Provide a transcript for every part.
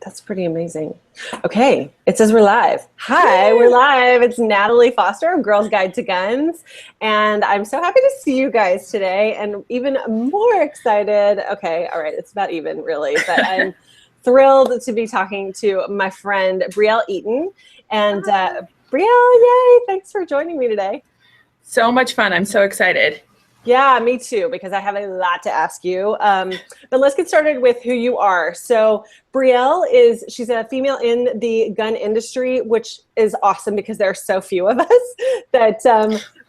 That's pretty amazing. Okay, it says we're live. Hi, we're live. It's Natalie Foster of Girls Guide to Guns. And I'm so happy to see you guys today and even more excited. Okay, all right, it's about even really, but I'm thrilled to be talking to my friend Brielle Eaton. And Brielle, yay, thanks for joining me today. So much fun. I'm so excited. Yeah, me too, because I have a lot to ask you. But let's get started with who you are. So Brielle she's a female in the gun industry, which is awesome because there are so few of us that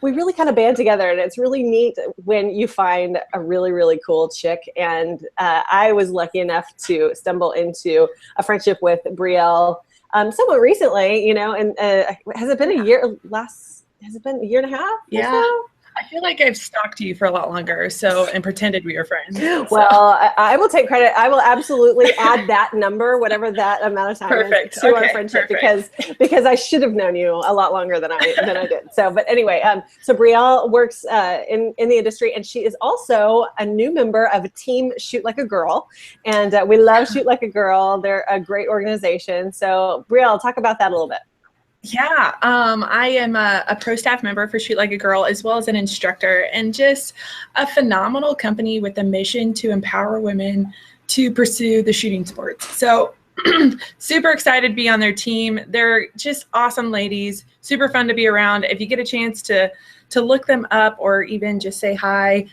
we really kind of band together. And it's really neat when you find a really, really cool chick. And I was lucky enough to stumble into a friendship with Brielle somewhat recently, you know, and has it been a year has it been a year and a half? Yeah. Or so? I feel like I've stalked you for a lot longer, and pretended we were friends. Well, I will take credit. I will absolutely add that number, whatever that amount of time is, to our friendship, because I should have known you a lot longer than I did. So, but anyway, so Brielle works in the industry, and she is also a new member of Team Shoot Like a Girl, and we love Shoot Like a Girl. They're a great organization. So, Brielle, talk about that a little bit. Yeah, I am a pro staff member for Shoot Like a Girl, as well as an instructor, and just a phenomenal company with a mission to empower women to pursue the shooting sports. So super excited to be on their team. They're just awesome ladies, super fun to be around. If you get a chance to look them up or even just say hi,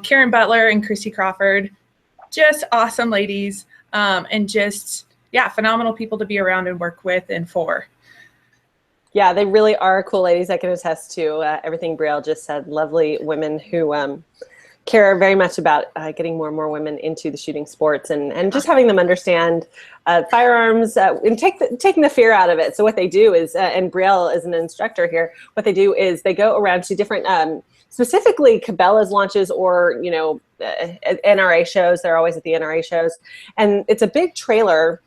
Karen Butler and Christy Crawford, just awesome ladies, and just, yeah, phenomenal people to be around and work with and for. Yeah, they really are cool ladies. I can attest to everything Brielle just said. Lovely women who care very much about getting more and more women into the shooting sports and just having them understand firearms and taking the fear out of it. So what they do is, and Brielle is an instructor here, what they do is they go around to different, specifically Cabela's launches or, you know, NRA shows. They're always at the NRA shows. And it's a big trailer.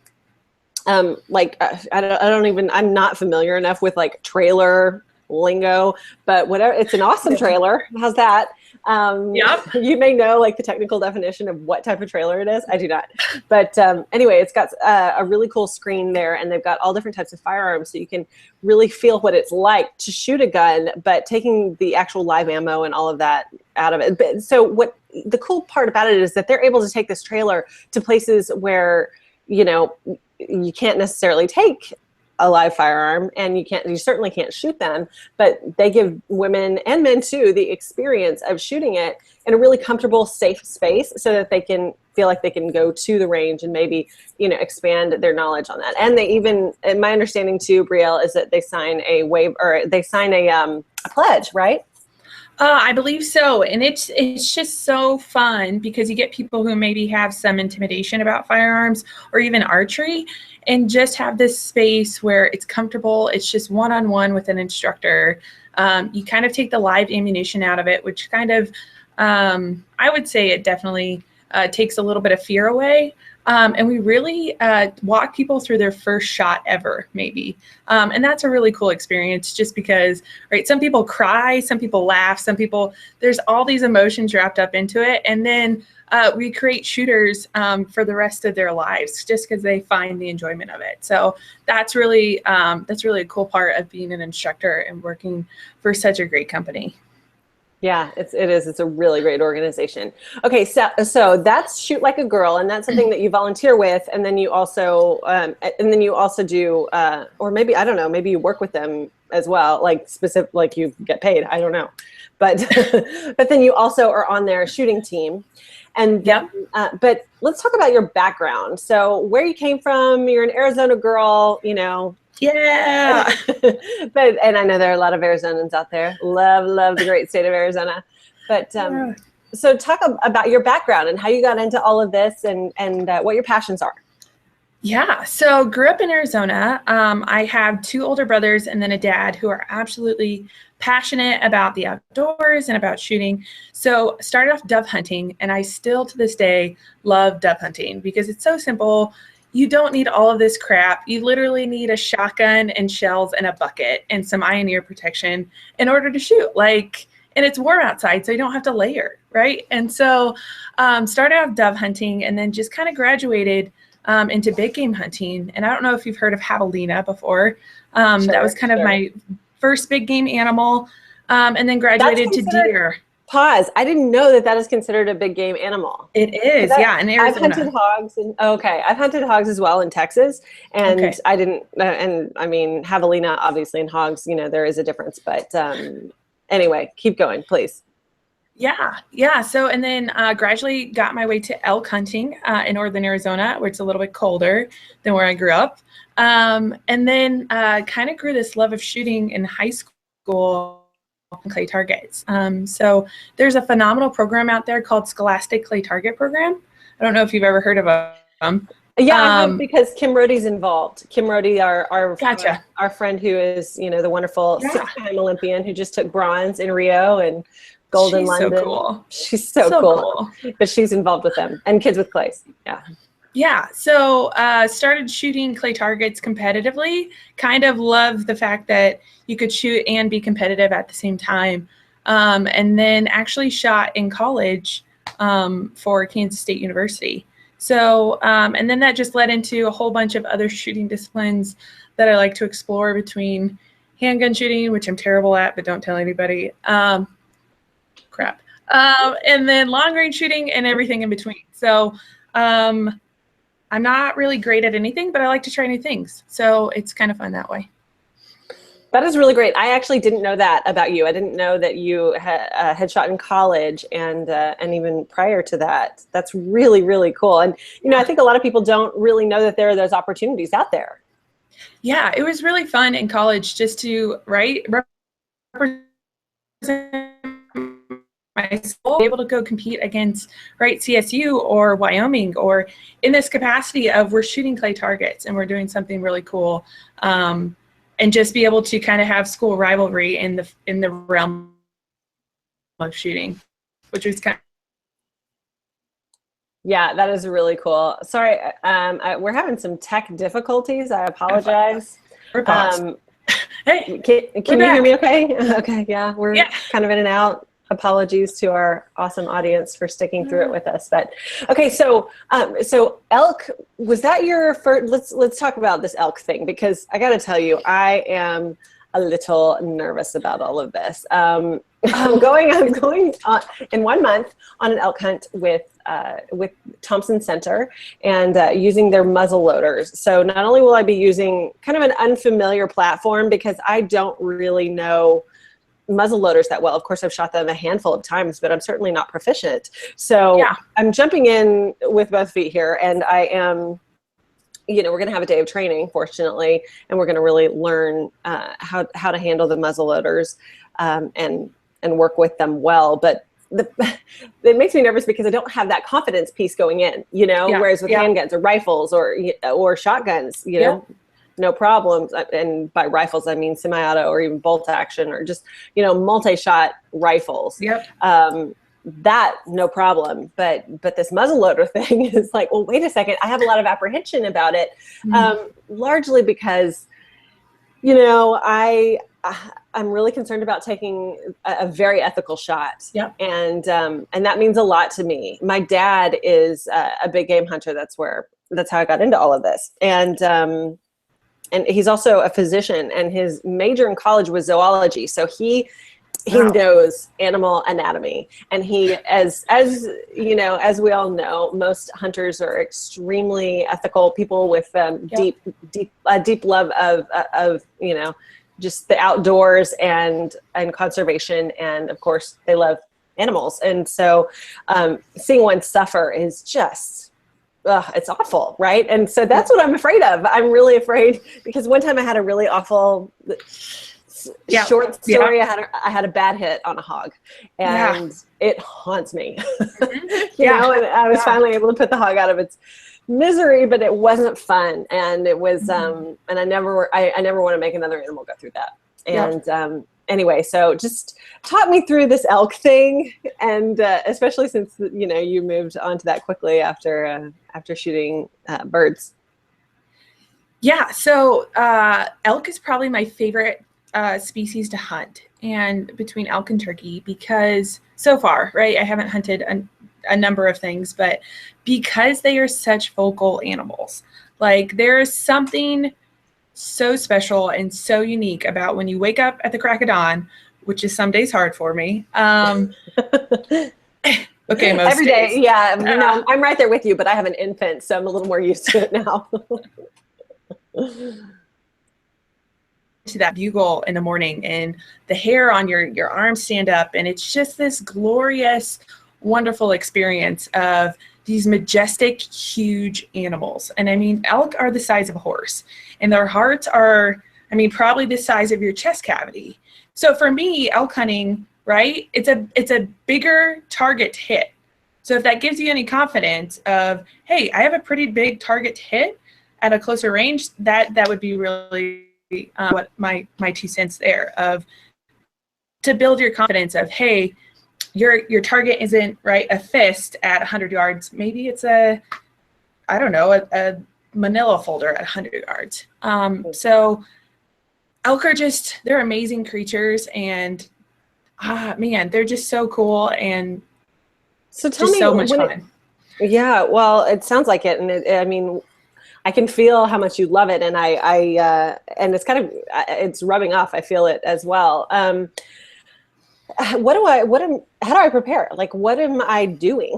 I'm not familiar enough with like trailer lingo, but whatever, it's an awesome trailer. How's that? Yep. You may know like the technical definition of what type of trailer it is. I do not. But anyway, it's got a really cool screen there, and they've got all different types of firearms, so you can really feel what it's like to shoot a gun, but taking the actual live ammo and all of that out of it. But, so what the cool part about it is that they're able to take this trailer to places where, you know, you can't necessarily take a live firearm, and you certainly can't shoot them, but they give women and men too the experience of shooting it in a really comfortable, safe space, so that they can feel like they can go to the range and maybe, you know, expand their knowledge on that. And they even, and my understanding too, Brielle, is that they sign a waiver, or they sign a pledge, right? I believe so. And it's just so fun because you get people who maybe have some intimidation about firearms or even archery, and just have this space where it's comfortable. It's just one-on-one with an instructor. You kind of take the live ammunition out of it, which kind of, I would say it definitely takes a little bit of fear away. And we really walk people through their first shot ever, maybe. And that's a really cool experience, just because, right, some people cry, some people laugh, some people, there's all these emotions wrapped up into it. And then we create shooters for the rest of their lives, just because they find the enjoyment of it. So that's really a cool part of being an instructor and working for such a great company. Yeah, it is. It's a really great organization. Okay, so that's Shoot Like a Girl, and that's something that you volunteer with, and then you also do, or maybe, I don't know, maybe you work with them as well, like specific, like you get paid. I don't know, but but then you also are on their shooting team, and yeah. But let's talk about your background. So where you came from? You're an Arizona girl, you know. Yeah. And I know there are a lot of Arizonans out there. Love the great state of Arizona. But so talk about your background and how you got into all of this, and what your passions are. Yeah, so grew up in Arizona. I have two older brothers and then a dad who are absolutely passionate about the outdoors and about shooting. So started off dove hunting, and I still to this day love dove hunting because it's so simple. You don't need all of this crap. You literally need a shotgun and shells and a bucket and some eye and ear protection in order to shoot. And it's warm outside, so you don't have to layer, right? And so started off dove hunting, and then just kind of graduated into big game hunting. And I don't know if you've heard of javelina before. That was kind of my first big game animal, and then graduated to deer. Pause. I didn't know that that is considered a big game animal. It is, yeah, in Arizona. I've hunted hogs. I've hunted hogs as well in Texas, and I didn't. And I mean, javelina, obviously, and hogs, you know, there is a difference. But anyway, keep going, please. Yeah. So, and then gradually got my way to elk hunting in northern Arizona, where it's a little bit colder than where I grew up. And then kind of grew this love of shooting in high school. Clay targets. So there's a phenomenal program out there called Scholastic Clay Target Program. I don't know if you've ever heard of them. Yeah, I have, because Kim Rohde's involved. Kim Rohde, our friend who is, you know, the wonderful six-time Olympian who just took bronze in Rio and gold in London. So cool. She's so cool. But she's involved with them and Kids with Clays. Yeah, so started shooting clay targets competitively. Kind of love the fact that you could shoot and be competitive at the same time. And then actually shot in college for Kansas State University. So, and then that just led into a whole bunch of other shooting disciplines that I like to explore, between handgun shooting, which I'm terrible at, but don't tell anybody. And then long range shooting and everything in between. So, I'm not really great at anything, but I like to try new things. So it's kind of fun that way. That is really great. I actually didn't know that about you. I didn't know that you had shot in college and even prior to that. That's really, really cool. And, you know, I think a lot of people don't really know that there are those opportunities out there. Yeah, it was really fun in college just to, represent my school, be able to go compete against CSU or Wyoming, or in this capacity of we're shooting clay targets and we're doing something really cool, and just be able to kind of have school rivalry in the realm of shooting, which was kind of. Yeah, that is really cool. Sorry, we're having some tech difficulties. I apologize. Hey, can you hear me okay? Okay, yeah, we're kind of in and out. Apologies to our awesome audience for sticking through it with us. But okay, so elk, was that your first? Let's talk about this elk thing, because I got to tell you, I am a little nervous about all of this. I'm going on, in 1 month on an elk hunt with Thompson Center, and using their muzzle loaders. So not only will I be using kind of an unfamiliar platform, because I don't really know muzzle loaders that well. Of course, I've shot them a handful of times, but I'm certainly not proficient. So I'm jumping in with both feet here, and I am, you know, we're going to have a day of training, fortunately, and we're going to really learn how to handle the muzzle loaders and work with them well. But it makes me nervous because I don't have that confidence piece going in, you know, whereas with handguns or rifles or shotguns, you know, no problems. And by rifles, I mean semi-auto or even bolt action, or just, you know, multi-shot rifles. That no problem. But this muzzleloader thing is like, well, wait a second. I have a lot of apprehension about it, largely because, you know, I'm really concerned about taking a very ethical shot. And that means a lot to me. My dad is a big game hunter. That's how I got into all of this. And he's also a physician, and his major in college was zoology. So he knows animal anatomy, and he, as you know, as we all know, most hunters are extremely ethical people with deep love of you know, just the outdoors and conservation, and of course they love animals. And so seeing one suffer is just, it's awful, right? And so that's what I'm afraid of. I'm really afraid, because one time I had a really awful short story. I had a bad hit on a hog, and it haunts me. you know, and I was finally able to put the hog out of its misery, but it wasn't fun, and it was and I never want to make another animal go through that. And anyway, so just talk me through this elk thing, and especially since, you know, you moved on to that quickly after shooting birds. Yeah, so elk is probably my favorite species to hunt, and between elk and turkey, because so far, I haven't hunted a number of things, but because they are such vocal animals, like there is something so special and so unique about when you wake up at the crack of dawn, which is some days hard for me. Okay, most every day, days. yeah. No, I'm right there with you, but I have an infant, so I'm a little more used to it now. To that bugle in the morning and the hair on your arms stand up, and it's just this glorious, wonderful experience of these majestic, huge animals. And I mean, elk are the size of a horse, and their hearts are, I mean, probably the size of your chest cavity. So for me, elk hunting, right, it's a bigger target to hit. So if that gives you any confidence of, hey, I have a pretty big target to hit at a closer range, that would be really what my 2 cents there, of to build your confidence of, hey, your target isn't, right, a fist at 100 yards. Maybe it's a manila folder at 100 yards. So elk are just, they're amazing creatures, and man, they're just so cool, and so tell me, so much fun. Yeah, well, it sounds like it, and I mean, I can feel how much you love it, and and it's kind of, it's rubbing off. I feel it as well. How do I prepare? Like, what am I doing?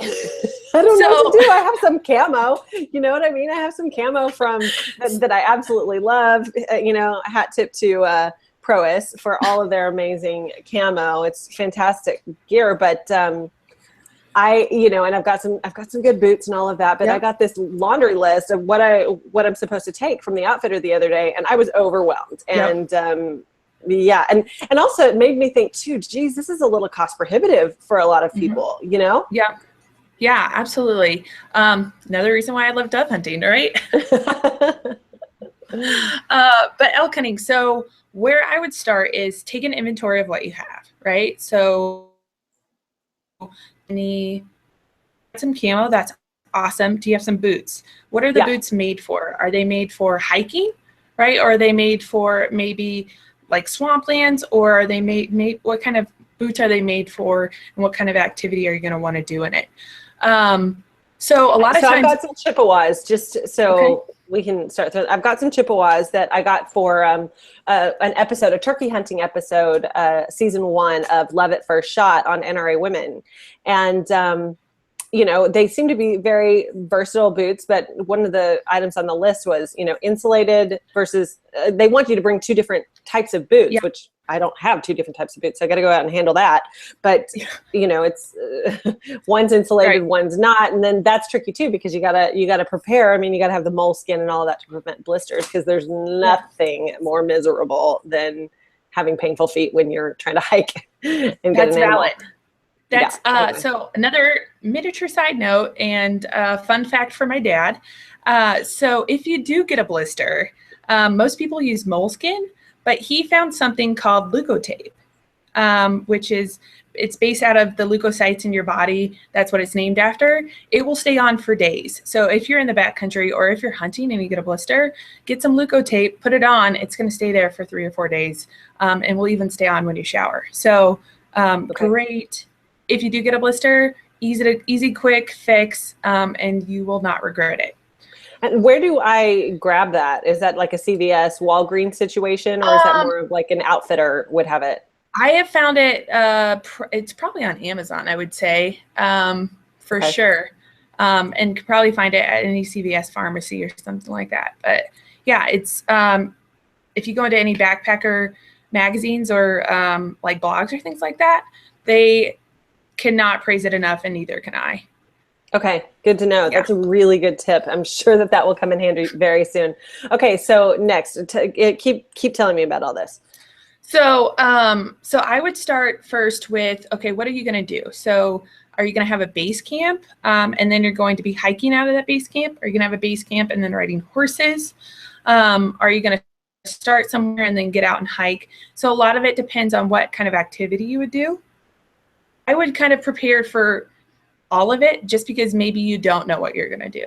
I don't know what to do. I have some camo, you know what I mean? I have some camo from that I absolutely love. You know, a hat tip to Prois for all of their amazing camo. It's fantastic gear, but and I've got some good boots and all of that, but I got this laundry list of what I'm supposed to take from the outfitter the other day, and I was overwhelmed. And yeah, and also it made me think too, geez, this is a little cost prohibitive for a lot of people, you know? Yeah, absolutely. Another reason why I love dove hunting, right? But elk hunting, so where I would start is take an inventory of what you have, right? So some camo, that's awesome. Do you have some boots? What are the boots made for? Are they made for hiking, right? Or are they made for maybe like swamplands, or are they made what kind of boots are they made for, and what kind of activity are you going to want to do in it? So a lot of times I've got some Chippewas, just so we can start. I've got some Chippewas that I got for an episode, a turkey hunting episode, season 1 of Love at First Shot on NRA Women. And, you know, they seem to be very versatile boots, but one of the items on the list was, you know, insulated versus, they want you to bring 2 different types of boots, which I don't have 2 different types of boots. So I got to go out and handle that. But, you know, it's one's insulated, one's not. And then that's tricky too, because you gotta prepare. I mean, you gotta have the moleskin and all of that to prevent blisters, because there's nothing more miserable than having painful feet when you're trying to hike and get That's an animal. valid. That's so another miniature side note and fun fact for my dad. So if you do get a blister, most people use moleskin, but he found something called leukotape, which is, it's based out of the leukocytes in your body. That's what it's named after. It will stay on for days. So if you're in the backcountry or if you're hunting and you get a blister, get some leukotape, put it on. It's going to stay there for 3 or 4 days, and will even stay on when you shower. So great. If you do get a blister, easy, quick fix, and you will not regret it. And where do I grab that? Is that like a CVS Walgreens situation, or is that more of like an outfitter would have it? I have found it, it's probably on Amazon, I would say, for sure. And could probably find it at any CVS pharmacy or something like that. But yeah, it's, if you go into any backpacker magazines or like blogs or things like that, they cannot praise it enough, and neither can I. Okay, good to know. That's a really good tip. I'm sure that will come in handy very soon. Okay, so next, keep telling me about all this. So, so I would start first with, okay, what are you going to do? So are you going to have a base camp, and then you're going to be hiking out of that base camp? Are you going to have a base camp and then riding horses? Are you going to start somewhere and then get out and hike? So a lot of it depends on what kind of activity you would do. I would kind of prepare for all of it, just because maybe you don't know what you're going to do.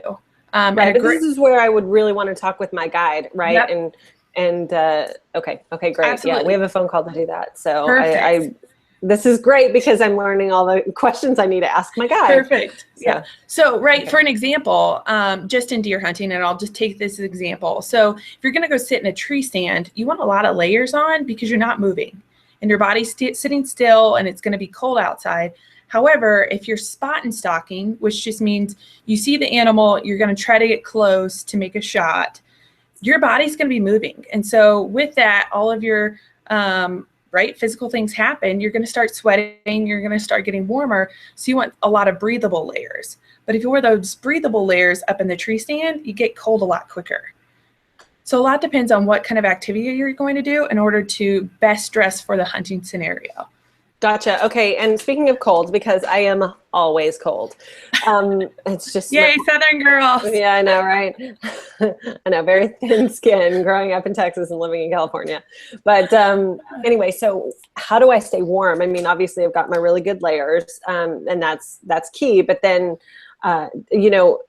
Right, but this is where I would really want to talk with my guide, right? Yep. Okay, great. Absolutely. Yeah, we have a phone call to do that. So This is great because I'm learning all the questions I need to ask my guide. Perfect. Yeah. So, right, for an example, just in deer hunting, and I'll just take this example. So if you're going to go sit in a tree stand, you want a lot of layers on because you're not moving and your body's sitting still and it's going to be cold outside. However, if you're spot and stalking, which just means you see the animal, you're going to try to get close to make a shot, your body's going to be moving. And so with that, all of your physical things happen. You're going to start sweating. You're going to start getting warmer. So you want a lot of breathable layers. But if you wear those breathable layers up in the tree stand, you get cold a lot quicker. So a lot depends on what kind of activity you're going to do in order to best dress for the hunting scenario. Gotcha. Okay. And speaking of cold, because I am always cold, it's just yay, Southern girls. Yeah, I know, right? I know, very thin skin growing up in Texas and living in California. But anyway, so how do I stay warm? I mean, obviously, I've got my really good layers, and that's key. But then, you know,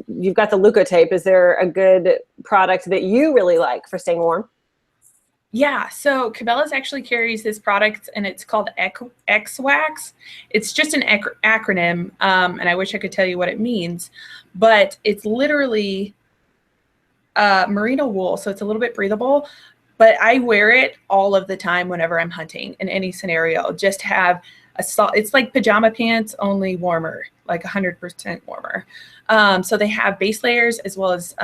you've got the Leukotape. Is there a good product that you really like for staying warm? Yeah, so Cabela's actually carries this product, and it's called X-Wax. It's just an acronym, and I wish I could tell you what it means, but it's literally merino wool, so it's a little bit breathable, but I wear it all of the time whenever I'm hunting in any scenario. Just have it's like pajama pants, only warmer, like 100% warmer. So they have base layers as well as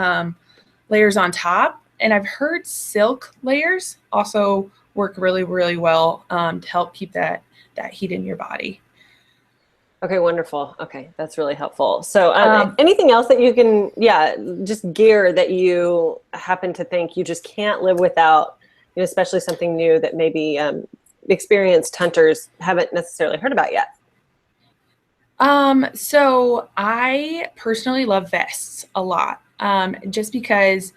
layers on top. And I've heard silk layers also work really, really well to help keep that heat in your body. Okay, wonderful. Okay, that's really helpful. So anything else that you can, just gear that you happen to think you just can't live without, you know, especially something new that maybe experienced hunters haven't necessarily heard about yet? So I personally love vests a lot, just because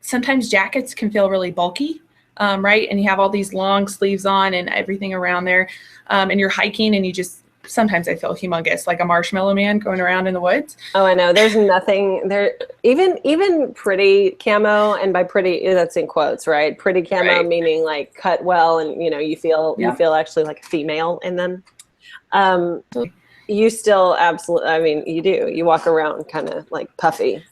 sometimes jackets can feel really bulky, right? And you have all these long sleeves on and everything around there, and you're hiking and sometimes I feel humongous, like a marshmallow man going around in the woods. Oh, I know. There's nothing there. Even pretty camo, and by pretty, that's in quotes, right? Pretty camo, right, meaning like cut well, and you know, you feel actually like a female in them. You still absolutely, I mean, you do. You walk around kind of like puffy.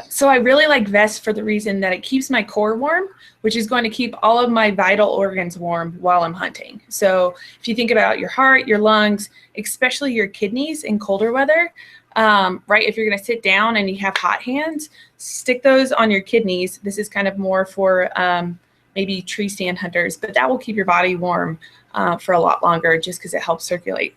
So I really like vests for the reason that it keeps my core warm, which is going to keep all of my vital organs warm while I'm hunting. So if you think about your heart, your lungs, especially your kidneys in colder weather, right? If you're going to sit down and you have hot hands, stick those on your kidneys. This is kind of more for maybe tree stand hunters, but that will keep your body warm for a lot longer just because it helps circulate.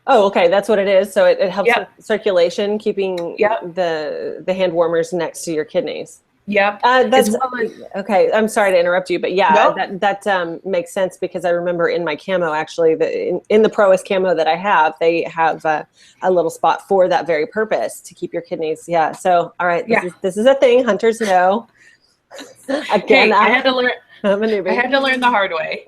Oh, okay. That's what it is. So it helps with circulation, keeping the hand warmers next to your kidneys. Yep. Okay. I'm sorry to interrupt you, but that makes sense because I remember in my camo, actually, in the Proas camo that I have, they have a little spot for that very purpose to keep your kidneys. Yeah. So, all right. This is a thing hunters know. Again, I had to learn. I had to learn the hard way.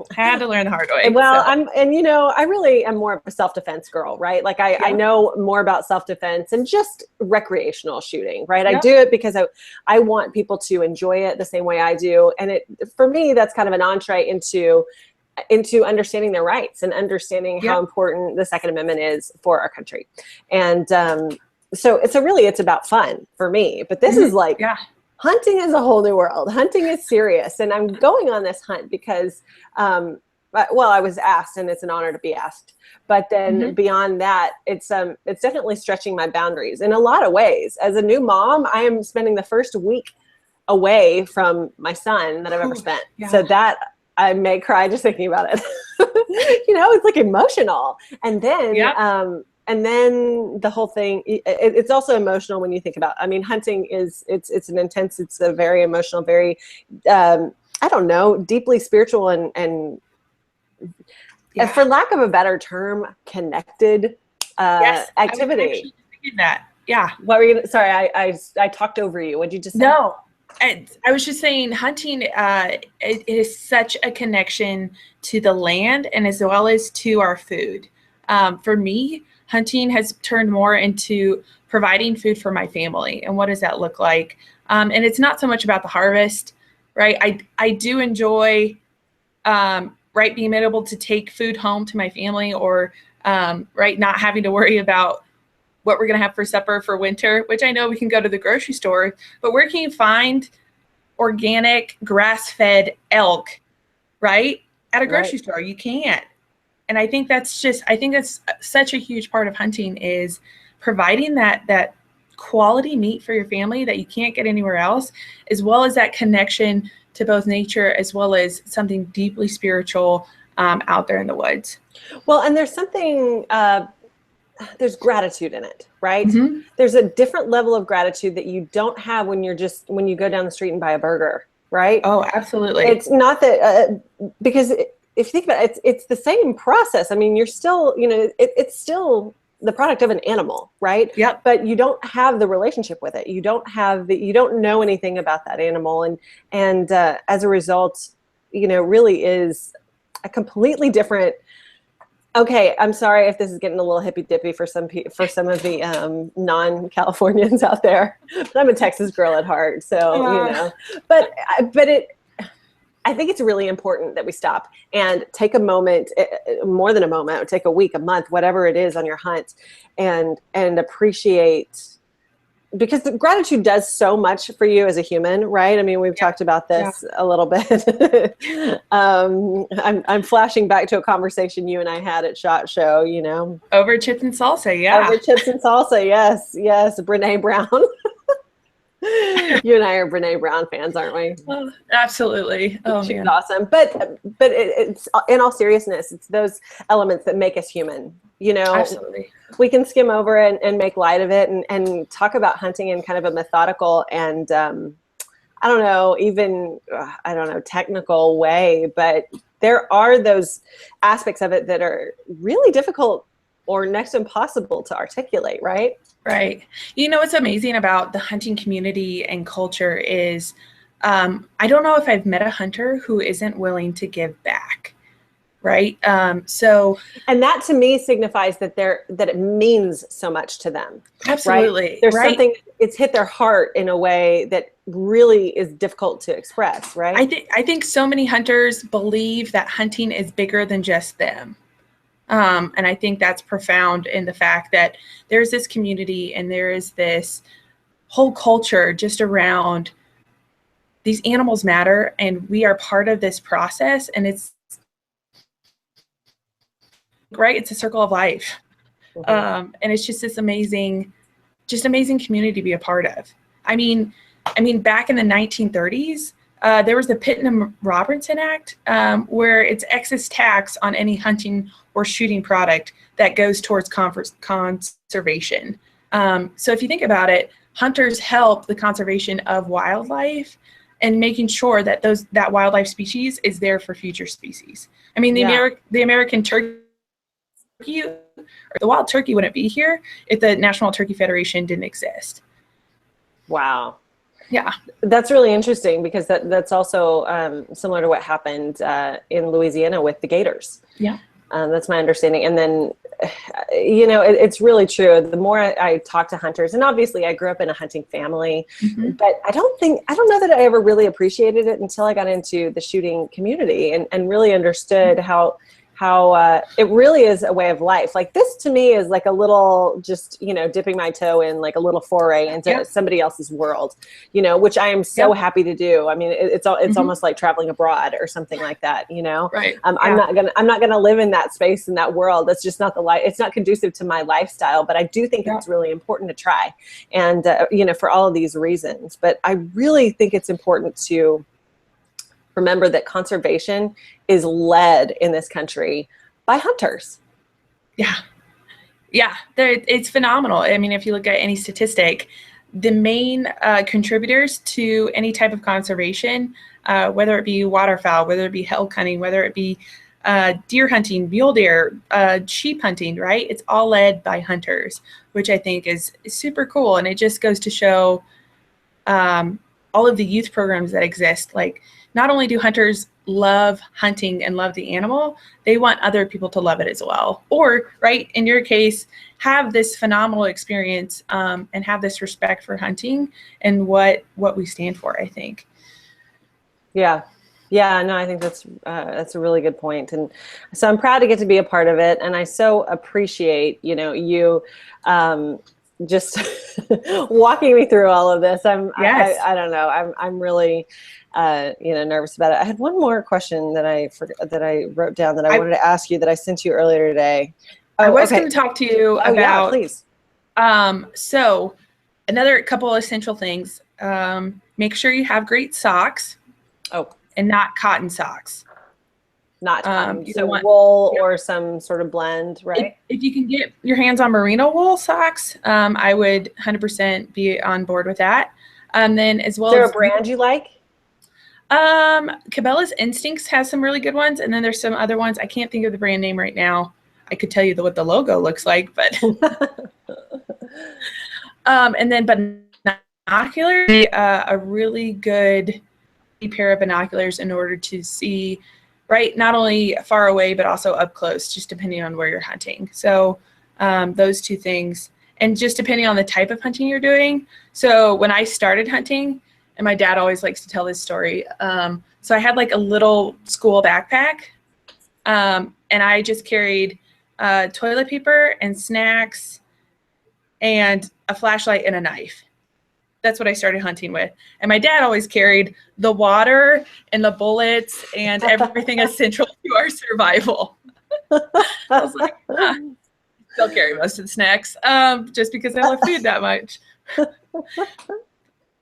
Well, I really am more of a self-defense girl, right? Like I know more about self-defense and just recreational shooting, right? I do it because I want people to enjoy it the same way I do. And for me, that's kind of an entree into understanding their rights and understanding how important the Second Amendment is for our country. And so it's about fun for me, but this is like, hunting is a whole new world. Hunting is serious. And I'm going on this hunt because, I was asked, and it's an honor to be asked. But then beyond that, it's definitely stretching my boundaries in a lot of ways. As a new mom, I am spending the first week away from my son that I've ever spent. So that I may cry just thinking about it. It's like emotional. And then, and then the whole thing, it's also emotional when you think about, I mean, hunting it's a very emotional, very, deeply spiritual and for lack of a better term, connected activity. What were you gonna, sorry, I talked over you. What'd you just say? No, I was just saying hunting, it is such a connection to the land and as well as to our food. For me, hunting has turned more into providing food for my family. And what does that look like? And it's not so much about the harvest, right? I do enjoy, right, being able to take food home to my family, or right, not having to worry about what we're going to have for supper for winter, which I know we can go to the grocery store, but where can you find organic grass-fed elk, right, at a grocery store? You can't. And I think that's such a huge part of hunting, is providing that quality meat for your family that you can't get anywhere else, as well as that connection to both nature as well as something deeply spiritual out there in the woods. Well, and there's something, there's gratitude in it, right? Mm-hmm. There's a different level of gratitude that you don't have when you go down the street and buy a burger, right? Oh, absolutely. It's not that, because if you think about it, it's the same process. I mean, you're still, it's still the product of an animal, right? Yep. But you don't have the relationship with it. You don't know anything about that animal. And as a result, really is a completely different. Okay, I'm sorry if this is getting a little hippy dippy for some of the non-Californians out there, but I'm a Texas girl at heart, so But I think it's really important that we stop and take a moment, more than a moment, or take a week, a month, whatever it is on your hunt, and appreciate, because the gratitude does so much for you as a human, right? I mean, we've talked about this a little bit. I'm flashing back to a conversation you and I had at SHOT Show, Over chips and salsa, Over chips and salsa, yes, Brene Brown. You and I are Brene Brown fans, aren't we? Well, absolutely. Oh, she's man. awesome. But it's, in all seriousness, it's those elements that make us human. Absolutely. We can skim over and make light of it and talk about hunting in kind of a methodical and technical way. But there are those aspects of it that are really difficult or next to impossible to articulate, right? Right. What's amazing about the hunting community and culture is I don't know if I've met a hunter who isn't willing to give back. Right. And that to me signifies that it means so much to them. Absolutely. Right? There's something, it's hit their heart in a way that really is difficult to express. Right. I think so many hunters believe that hunting is bigger than just them. And I think that's profound in the fact that there's this community and there is this whole culture just around these animals matter, and we are part of this process, and it's right. It's a circle of life. Mm-hmm. And it's just this amazing community to be a part of. I mean, back in the 1930s, there was the Pittman-Robertson Act, where it's excess tax on any hunting or shooting product that goes towards conservation. So if you think about it, hunters help the conservation of wildlife and making sure that that wildlife species is there for future species. I mean, the American turkey, or the wild turkey wouldn't be here if the National Turkey Federation didn't exist. Wow. Yeah, that's really interesting, because that's also similar to what happened in Louisiana with the gators. Yeah, that's my understanding. And then, it's really true. The more I talk to hunters, and obviously I grew up in a hunting family, mm-hmm. but I don't know that I ever really appreciated it until I got into the shooting community and really understood how it really is a way of life. Like, this to me is like a little, just, dipping my toe in, like a little foray into somebody else's world, which I am so happy to do. I mean, it's mm-hmm. almost like traveling abroad or something like that, Right. I'm not gonna live in that space, in that world. That's just not the life. It's not conducive to my lifestyle, but I do think it's really important to try. And, for all of these reasons, but I really think it's important to remember that conservation is led in this country by hunters. Yeah. It's phenomenal. I mean, if you look at any statistic, the main contributors to any type of conservation, whether it be waterfowl, whether it be elk hunting, whether it be deer hunting, mule deer, sheep hunting, right? It's all led by hunters, which I think is super cool. And it just goes to show all of the youth programs that exist. Like, not only do hunters love hunting and love the animal, they want other people to love it as well. Or, right, in your case, have this phenomenal experience and have this respect for hunting and what we stand for, I think. Yeah. Yeah, no, I think that's a really good point, and so I'm proud to get to be a part of it, and I so appreciate you just walking me through all of this. Yes. I don't know, I'm really nervous about it. I had one more question that I forgot, that I wrote down, that I wanted to ask you, that I sent you earlier today. I was going to talk to you about. Yeah, please. So another couple of essential things. Make sure you have great socks. Oh. And not cotton socks. Not cotton. So wool or some sort of blend, right? If you can get your hands on merino wool socks, I would 100% be on board with that. Then as well as. Is there a brand you like? Cabela's Instincts has some really good ones, and then there's some other ones. I can't think of the brand name right now. I could tell you what the logo looks like, but. And then binoculars, a really good pair of binoculars in order to see, right, not only far away but also up close, just depending on where you're hunting. So those two things, and just depending on the type of hunting you're doing. So when I started hunting, and my dad always likes to tell this story, so I had like a little school backpack, and I just carried toilet paper and snacks and a flashlight and a knife. That's what I started hunting with. And my dad always carried the water and the bullets and everything essential to our survival. I was like, still carry most of the snacks, just because I love food that much.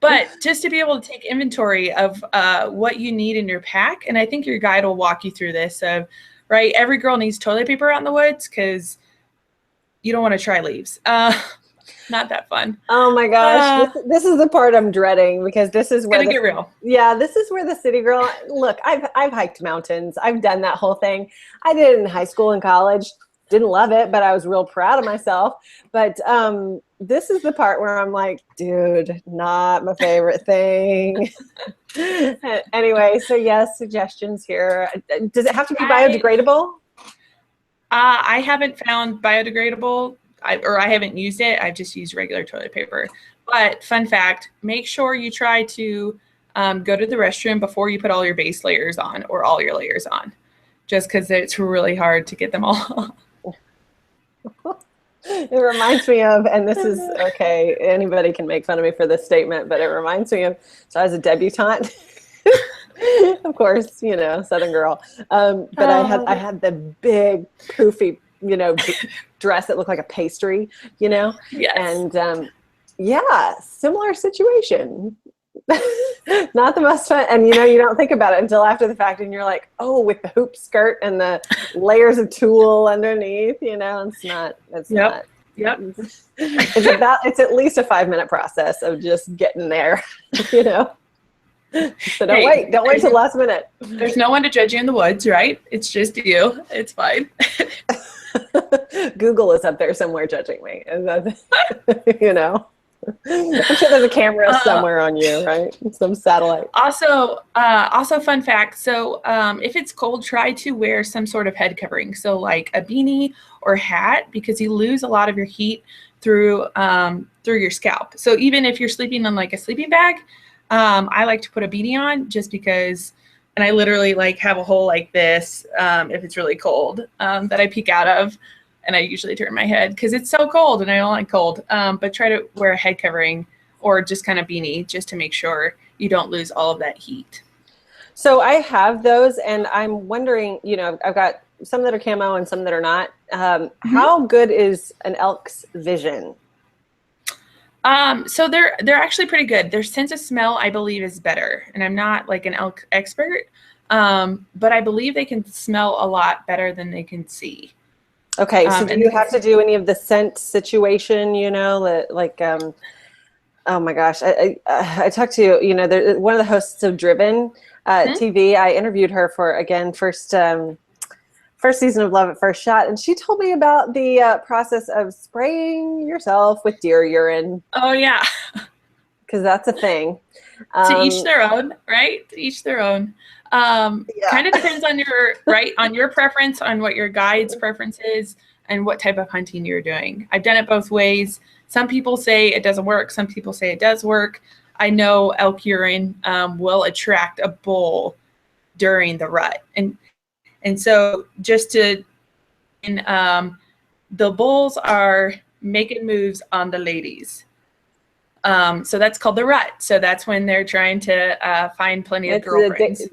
But just to be able to take inventory of what you need in your pack, and I think your guide will walk you through this, right? Every girl needs toilet paper out in the woods because you don't want to try leaves. Not that fun. Oh my gosh. This is the part I'm dreading, because this is where get real. Yeah, this is where the city girl, look, I've hiked mountains. I've done that whole thing. I did it in high school and college. Didn't love it, but I was real proud of myself. But this is the part where I'm like, dude, not my favorite thing. Anyway, so yes, suggestions here. Does it have to be biodegradable? I haven't found biodegradable. I haven't used it. I've just used regular toilet paper. But fun fact, make sure you try to go to the restroom before you put all your base layers on, or all your layers on, just because it's really hard to get them all. It reminds me of, and this is, okay, anybody can make fun of me for this statement, but it reminds me of, so I was a debutante. Of course, Southern girl. But I had the big poofy, dress that looked like a pastry, Yes. And yeah, similar situation. Not the most fun. And you don't think about it until after the fact, and you're like, oh, with the hoop skirt and the layers of tulle underneath, it's not. Yep. It's at least a 5-minute process of just getting there, So don't wait till the last minute. There's no one to judge you in the woods, right? It's just you. It's fine. Google is up there somewhere judging me. I'm sure there's a camera somewhere on you, right? Some satellite. Also fun fact. So if it's cold, try to wear some sort of head covering. So like a beanie or hat, because you lose a lot of your heat through your scalp. So even if you're sleeping on like a sleeping bag, I like to put a beanie on, just because, and I literally like have a hole like this if it's really cold that I peek out of. And I usually turn my head because it's so cold and I don't like cold. But try to wear a head covering or just kind of beanie, just to make sure you don't lose all of that heat. So I have those, and I'm wondering, I've got some that are camo and some that are not. How good is an elk's vision? So they're actually pretty good. Their sense of smell, I believe, is better. And I'm not like an elk expert, but I believe they can smell a lot better than they can see. Okay, so do you have to do any of the scent situation, like, oh my gosh, I talked to, one of the hosts of Driven TV, I interviewed her for, again, first season of Love at First Shot, and she told me about the process of spraying yourself with deer urine. Oh, yeah. Because that's a thing. To each their own, right? To each their own. Kind of depends on your preference, on what your guide's preference is, and what type of hunting you're doing. I've done it both ways. Some people say it doesn't work. Some people say it does work. I know elk urine will attract a bull during the rut. And so just to, the bulls are making moves on the ladies. So that's called the rut. So that's when they're trying to find plenty of girlfriends.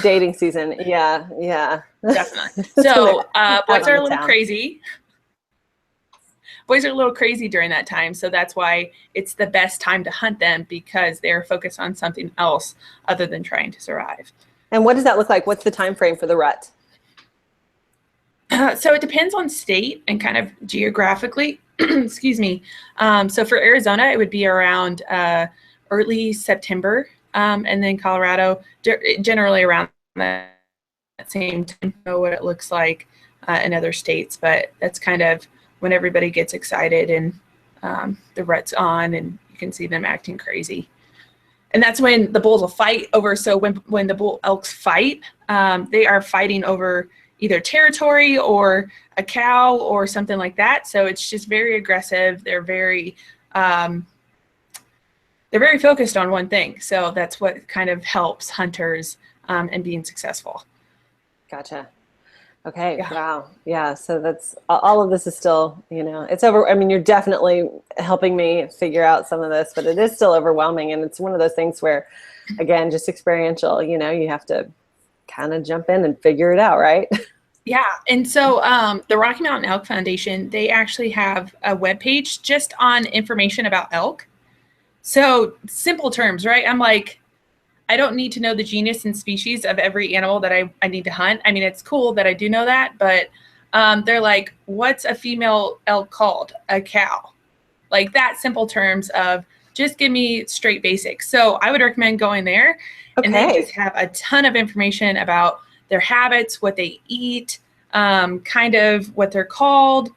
Dating season. Yeah. Yeah. Definitely. So boys are a little crazy. Boys are a little crazy during that time. So that's why it's the best time to hunt them, because they're focused on something else other than trying to survive. And what does that look like? What's the time frame for the rut? So it depends on state and kind of geographically. Excuse me. So for Arizona, it would be around early September. And then Colorado, generally around that same time. I know what it looks like in other states, but that's kind of when everybody gets excited and the rut's on and you can see them acting crazy. And that's when the bulls will fight over. So when the bull elks fight, they are fighting over either territory or a cow or something like that. So it's just very aggressive. They're very focused on one thing. So that's what kind of helps hunters and being successful. Gotcha. Okay. Yeah. Wow. Yeah. So that's all of this is still, it's over. I mean, you're definitely helping me figure out some of this, but it is still overwhelming. And it's one of those things where, again, just experiential, you have to kind of jump in and figure it out. Right. Yeah. And so the Rocky Mountain Elk Foundation, they actually have a webpage just on information about elk. So simple terms, right? I'm like, I don't need to know the genus and species of every animal that I need to hunt. I mean, it's cool that I do know that, but they're like, what's a female elk called? A cow. Like that simple terms of just give me straight basics. So I would recommend going there. Okay. And they just have a ton of information about their habits, what they eat, kind of what they're called,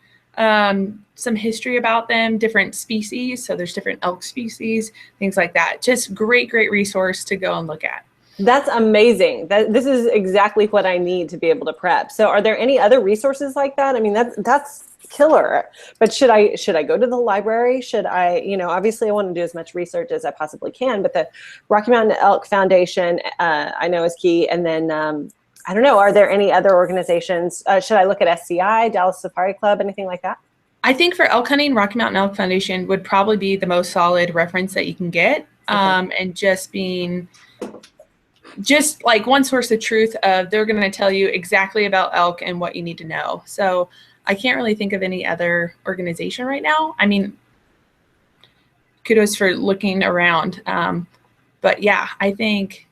some history about them, different species. So there's different elk species, things like that. Just great resource to go and look at. That's amazing. This is exactly what I need to be able to prep. So are there any other resources like that? I mean, that's killer. But should I go to the library? Should I, obviously I want to do as much research as I possibly can, but the Rocky Mountain Elk Foundation, I know is key. And then, I don't know, are there any other organizations? Should I look at SCI, Dallas Safari Club, anything like that? I think for elk hunting, Rocky Mountain Elk Foundation would probably be the most solid reference that you can get. Okay. And just like one source of truth of they're going to tell you exactly about elk and what you need to know. So I can't really think of any other organization right now. I mean, kudos for looking around. But yeah, I think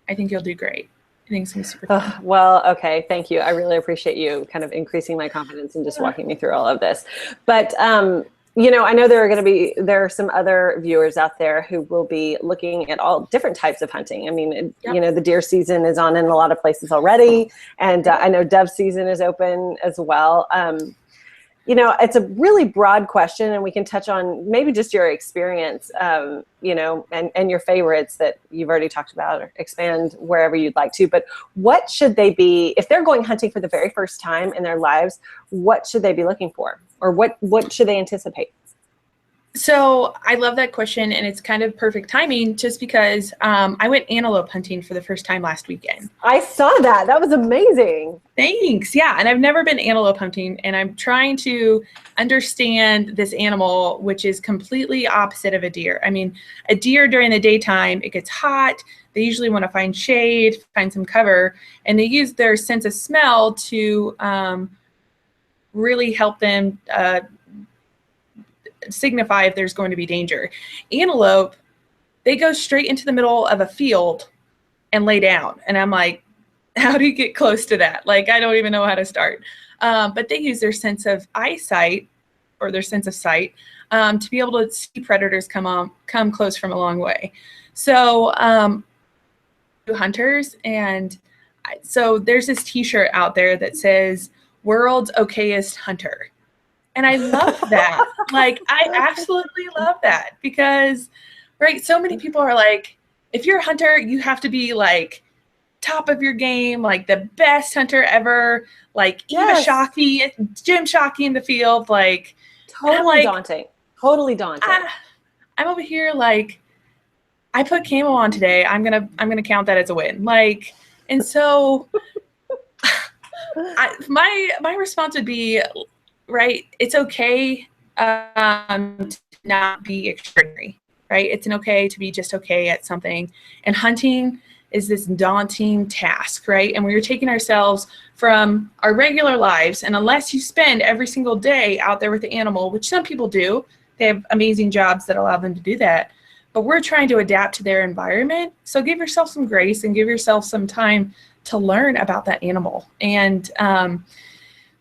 you'll do great. I think it's going to be super fun. Well, okay. Thank you. I really appreciate you kind of increasing my confidence and just walking me through all of this. But, I know there are some other viewers out there who will be looking at all different types of hunting. I mean, yep. The deer season is on in a lot of places already. And I know dove season is open as well. It's a really broad question, and we can touch on maybe just your experience, and your favorites that you've already talked about, or expand wherever you'd like to. But what should they be, if they're going hunting for the very first time in their lives, what should they be looking for? Or what should they anticipate? So I love that question, and it's kind of perfect timing just because I went antelope hunting for the first time last weekend. I saw that. That was amazing. Thanks. Yeah. And I've never been antelope hunting, and I'm trying to understand this animal, which is completely opposite of a deer. I mean, a deer during the daytime, it gets hot. They usually want to find shade, find some cover, and they use their sense of smell to really help them signify if there's going to be danger. Antelope, they go straight into the middle of a field and lay down. And I'm like, how do you get close to that? Like, I don't even know how to start. But they use their sense of eyesight or their sense of sight to be able to see predators come close from a long way. So hunters, and so there's this t-shirt out there that says world's okayest hunter. And I love that. Like, I absolutely love that because, right, so many people are like, if you're a hunter, you have to be like top of your game, like the best hunter ever, like Eva Shockey, Jim Shockey in the field, like totally daunting. Totally daunting. I'm over here like, I put camo on today. I'm gonna count that as a win. Like, And so my response would be, right, it's okay to not be extraordinary, right? It's okay to be just okay at something. And hunting is this daunting task, right? And we're taking ourselves from our regular lives, and unless you spend every single day out there with the animal, which some people do, they have amazing jobs that allow them to do that, but we're trying to adapt to their environment. So give yourself some grace and give yourself some time to learn about that animal. And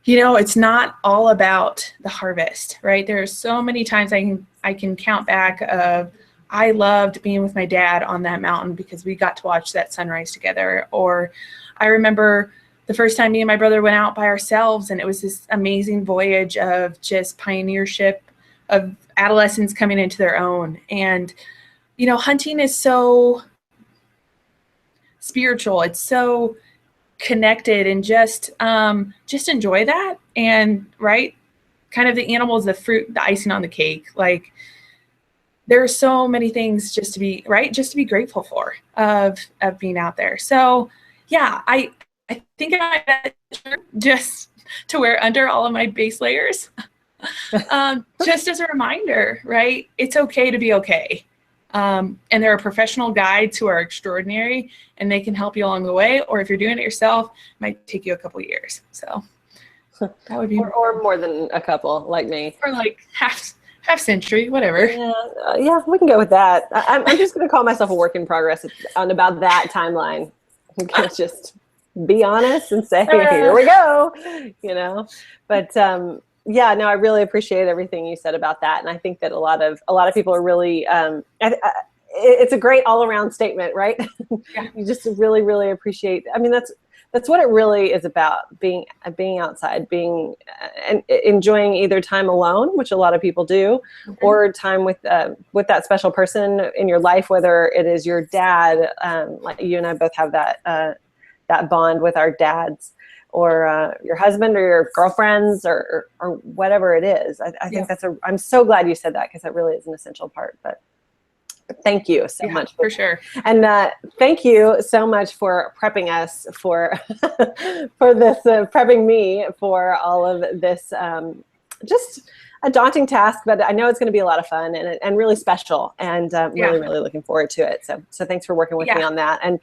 you know, it's not all about the harvest, right? There are so many times I can count back of, I loved being with my dad on that mountain because we got to watch that sunrise together. Or I remember the first time me and my brother went out by ourselves, and it was this amazing voyage of just pioneership, of adolescents coming into their own. And, you know, hunting is so spiritual. It's so connected, and just enjoy that. And right, kind of the animal is the fruit, the icing on the cake. Like, there are so many things just to be grateful for of being out there. So yeah, I think I just to wear under all of my base layers, just as a reminder, right? It's okay to be okay. And there are professional guides who are extraordinary, and they can help you along the way. Or if you're doing it yourself, it might take you a couple years. So that would be, or more than a couple, like me, or like half century, whatever. Yeah, we can go with that. I'm just going to call myself a work in progress on about that timeline. I'm going to just be honest and say, here we go, you know. But yeah, no, I really appreciate everything you said about that, and I think that a lot of people are really. It's a great all-around statement, right? Yeah. You just really, really appreciate. I mean, that's what it really is about, being outside, being and enjoying either time alone, which a lot of people do, or time with that special person in your life, whether it is your dad, like you and I both have that bond with our dads, or your husband or your girlfriends, or whatever it is. I think I'm so glad you said that, because that really is an essential part. But thank you so much for sure. And thank you so much for prepping us for this, prepping me for all of this, just a daunting task, but I know it's going to be a lot of fun and really special, and really looking forward to it. So thanks for working with me on that. And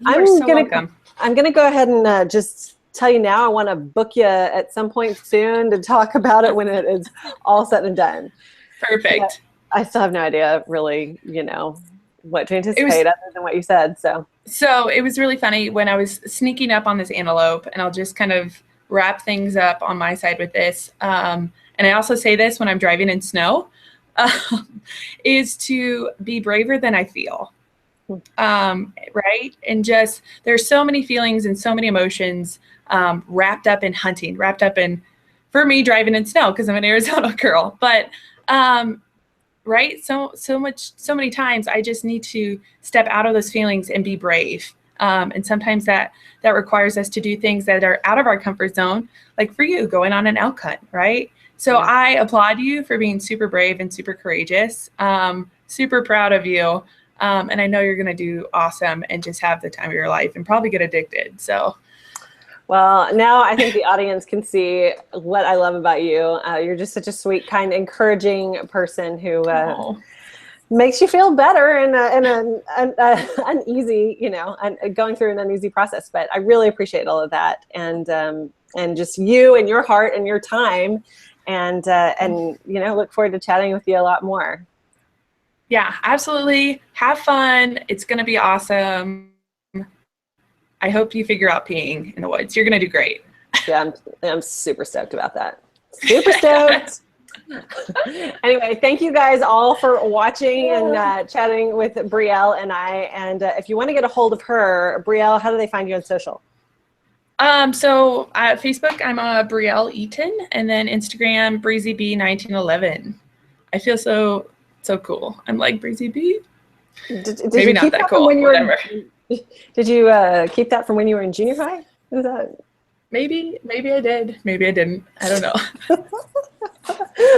I'm going to go ahead and just tell you now, I want to book you at some point soon to talk about it when it is all said and done. Perfect. But I still have no idea really, you know, what to anticipate other than what you said. So it was really funny when I was sneaking up on this antelope, and I'll just kind of wrap things up on my side with this. And I also say this when I'm driving in snow, is to be braver than I feel. Right? And just, there's so many feelings and so many emotions wrapped up in hunting, wrapped up in, for me, driving in snow, because I'm an Arizona girl. But right? So many times I just need to step out of those feelings and be brave. And sometimes that requires us to do things that are out of our comfort zone, like for you, going on an elk hunt, right? So I applaud you for being super brave and super courageous. Super proud of you. And I know you're going to do awesome and just have the time of your life and probably get addicted. So. Well, now I think the audience can see what I love about you. You're just such a sweet, kind, encouraging person who makes you feel better in an uneasy, you know, and going through an uneasy process. But I really appreciate all of that, and just you and your heart and your time, and you know, look forward to chatting with you a lot more. Yeah, absolutely. Have fun. It's going to be awesome. I hope you figure out peeing in the woods. You're going to do great. Yeah, I'm super stoked about that. Super stoked. Anyway, thank you guys all for watching and chatting with Brielle and I. And if you want to get a hold of her, Brielle, how do they find you on social? So at Facebook, I'm Brielle Eaton, and then Instagram, BreezyB1911. I feel so cool. I'm like Breezy B. Maybe not that cool. Whatever. Did you keep that from when you were in junior high? Maybe I did. Maybe I didn't. I don't know.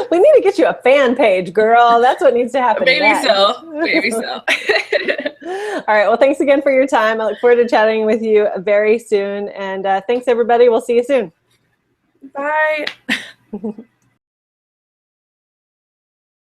We need to get you a fan page, girl. That's what needs to happen. Maybe so. Maybe so. All right. Well, thanks again for your time. I look forward to chatting with you very soon. And thanks, everybody. We'll see you soon. Bye.